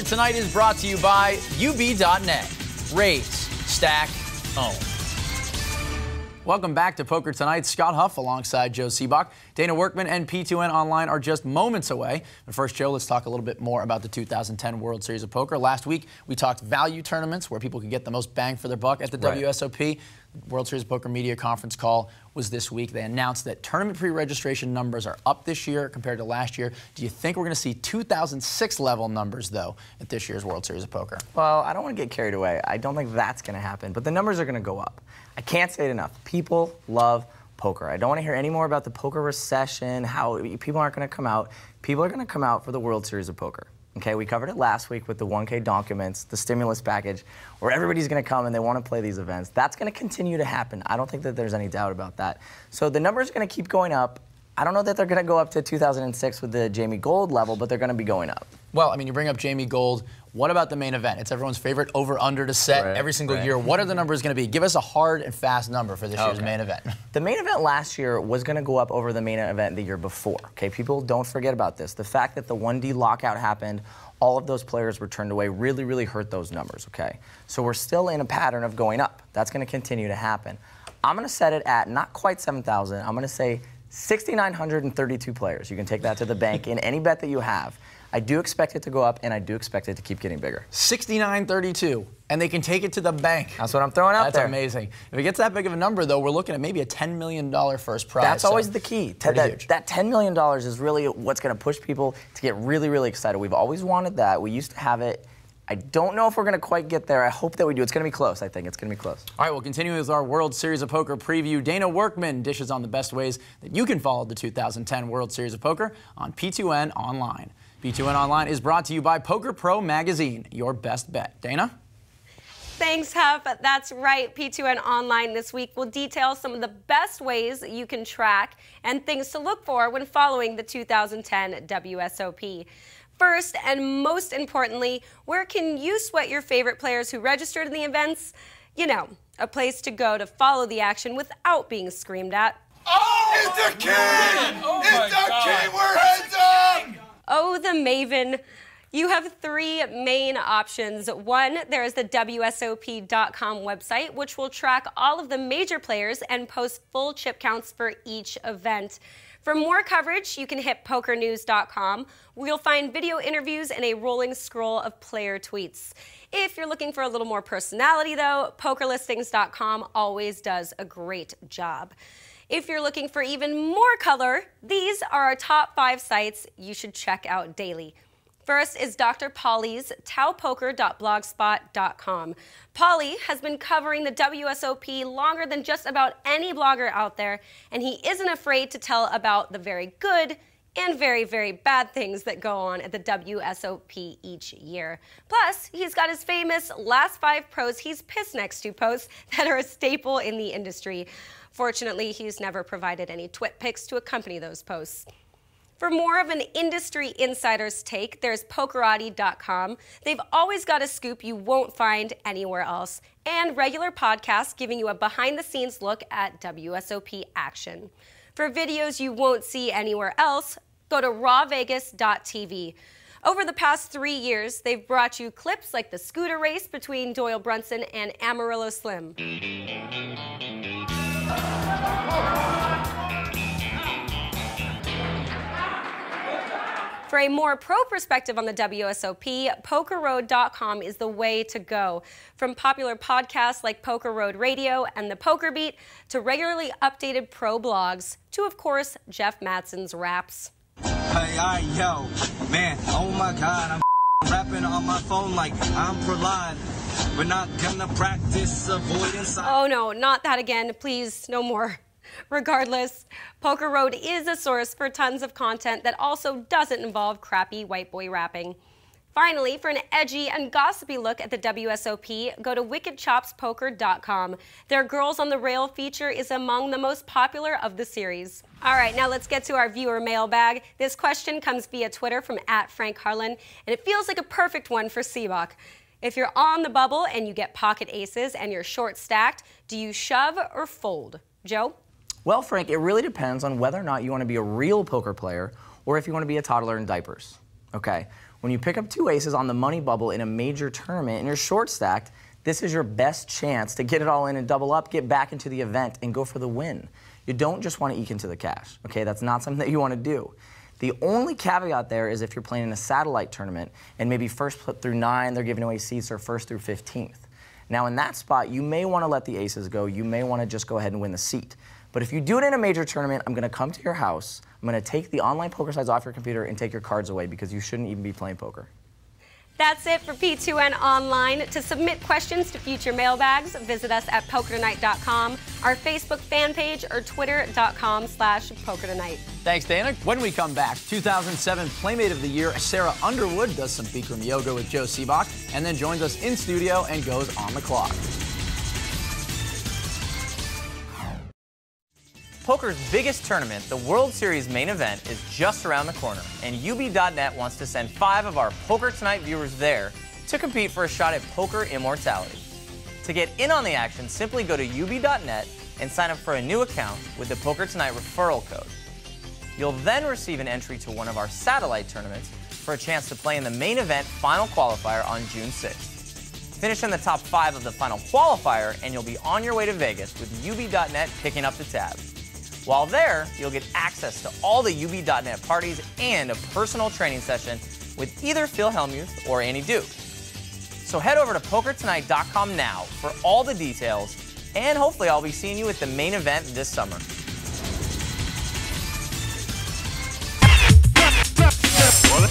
Poker2Nite is brought to you by UB.net. Raise, stack, own. Welcome back to Poker2Nite. Scott Huff alongside Joe Sebok. Dana Workman and P2N Online are just moments away. But first, Joe, let's talk a little bit more about the 2010 World Series of Poker. Last week, we talked value tournaments where people could get the most bang for their buck at the WSOP. World Series of Poker Media Conference call was this week. They announced that tournament pre-registration numbers are up this year compared to last year. Do you think we're going to see 2006 level numbers, though, at this year's World Series of Poker? Well, I don't want to get carried away. I don't think that's going to happen, but the numbers are going to go up. I can't say it enough. People love poker. I don't want to hear any more about the poker recession, how people aren't going to come out. People are going to come out for the World Series of Poker. Okay, we covered it last week with the 1K documents, the stimulus package, where everybody's going to come and they want to play these events. That's going to continue to happen. I don't think that there's any doubt about that. So the numbers are going to keep going up. I don't know that they're going to go up to 2006 with the Jamie Gold level, but they're going to be going up. Well, I mean, you bring up Jamie Gold. What about the main event? It's everyone's favorite over-under to set every single year. What are the numbers going to be? Give us a hard and fast number for this year's main event. The main event last year was going to go up over the main event the year before. Okay, people don't forget about this. The fact that the 1D lockout happened, all of those players were turned away, really hurt those numbers, okay? So we're still in a pattern of going up. That's going to continue to happen. I'm going to set it at not quite 7,000. I'm going to say 6,932 players. You can take that to the bank in any bet that you have. I do expect it to go up, and I do expect it to keep getting bigger. 6,932, and they can take it to the bank. That's what I'm throwing out there. That's amazing. If it gets that big of a number, though, we're looking at maybe a $10 million first prize. That's always the key. That $10 million is really what's going to push people to get really excited. We've always wanted that. We used to have it. I don't know if we're going to quite get there. I hope that we do. It's going to be close, I think. It's going to be close. All right, we'll continue with our World Series of Poker preview. Dana Workman dishes on the best ways that you can follow the 2010 World Series of Poker on P2N Online. P2N Online is brought to you by Poker Pro Magazine, your best bet. Dana? Thanks, Huff. That's right. P2N Online this week will detail some of the best ways you can track and things to look for when following the 2010 WSOP. First, and most importantly, where can you sweat your favorite players who registered in the events? You know, a place to go to follow the action without being screamed at. Oh, it's the king! It's the king! We're heads up! Oh, the Maven. You have three main options. One, there is the WSOP.com website, which will track all of the major players and post full chip counts for each event. For more coverage, you can hit PokerNews.com, where you'll find video interviews and a rolling scroll of player tweets. If you're looking for a little more personality, though, PokerListings.com always does a great job. If you're looking for even more color, these are our top 5 sites you should check out daily. First is Dr. Polly's taupoker.blogspot.com. Polly has been covering the WSOP longer than just about any blogger out there, and he isn't afraid to tell about the very good and very bad things that go on at the WSOP each year. Plus, he's got his famous last 5 pros he's pissed next to posts that are a staple in the industry. Fortunately, he's never provided any twit pics to accompany those posts. For more of an industry insider's take, there's Pokerati.com. They've always got a scoop you won't find anywhere else, and regular podcasts giving you a behind-the-scenes look at WSOP action. For videos you won't see anywhere else, go to rawvegas.tv. Over the past 3 years, they've brought you clips like the scooter race between Doyle Brunson and Amarillo Slim. For a more pro perspective on the WSOP, PokerRoad.com is the way to go. From popular podcasts like Poker Road Radio and The Poker Beat, to regularly updated pro blogs, to, of course, Jeff Madsen's raps. Hey, yo, man, oh my God, I'm rapping on my phone like I'm for live. We're not gonna practice avoidance. Oh no, not that again, please, no more. Regardless, Poker Road is a source for tons of content that also doesn't involve crappy white boy rapping. Finally, for an edgy and gossipy look at the WSOP, go to wickedchopspoker.com. Their Girls on the Rail feature is among the most popular of the series. All right, now let's get to our viewer mailbag. This question comes via Twitter from @FrankHarlan, and it feels like a perfect one for Sebok. If you're on the bubble and you get pocket aces and you're short stacked, do you shove or fold? Joe? Well, Frank, it really depends on whether or not you want to be a real poker player or if you want to be a toddler in diapers. Okay? When you pick up 2 aces on the money bubble in a major tournament and you're short stacked, this is your best chance to get it all in and double up, get back into the event, and go for the win. You don't just want to eke into the cash, okay? That's not something that you want to do. The only caveat there is if you're playing in a satellite tournament and maybe first through 9, they're giving away seats, or first through 15th. Now in that spot, you may want to let the aces go. You may want to just go ahead and win the seat. But if you do it in a major tournament, I'm going to come to your house, I'm going to take the online poker sites off your computer and take your cards away, because you shouldn't even be playing poker. That's it for P2N Online. To submit questions to future mailbags, visit us at Poker2Nite.com, our Facebook fan page, or Twitter.com/Poker2Nite. Thanks, Dana. When we come back, 2007 Playmate of the Year, Sarah Underwood does some Bikram yoga with Joe Sebok, and then joins us in studio and goes on the clock. Poker's biggest tournament, the World Series main event, is just around the corner, and UB.net wants to send 5 of our Poker2Nite viewers there to compete for a shot at poker immortality. To get in on the action, simply go to UB.net and sign up for a new account with the Poker2Nite referral code. You'll then receive an entry to one of our satellite tournaments for a chance to play in the main event final qualifier on June 6th. Finish in the top 5 of the final qualifier, and you'll be on your way to Vegas with UB.net picking up the tab. While there, you'll get access to all the UB.net parties and a personal training session with either Phil Hellmuth or Annie Duke. So head over to Poker2Nite.com now for all the details, and hopefully I'll be seeing you at the main event this summer. Well,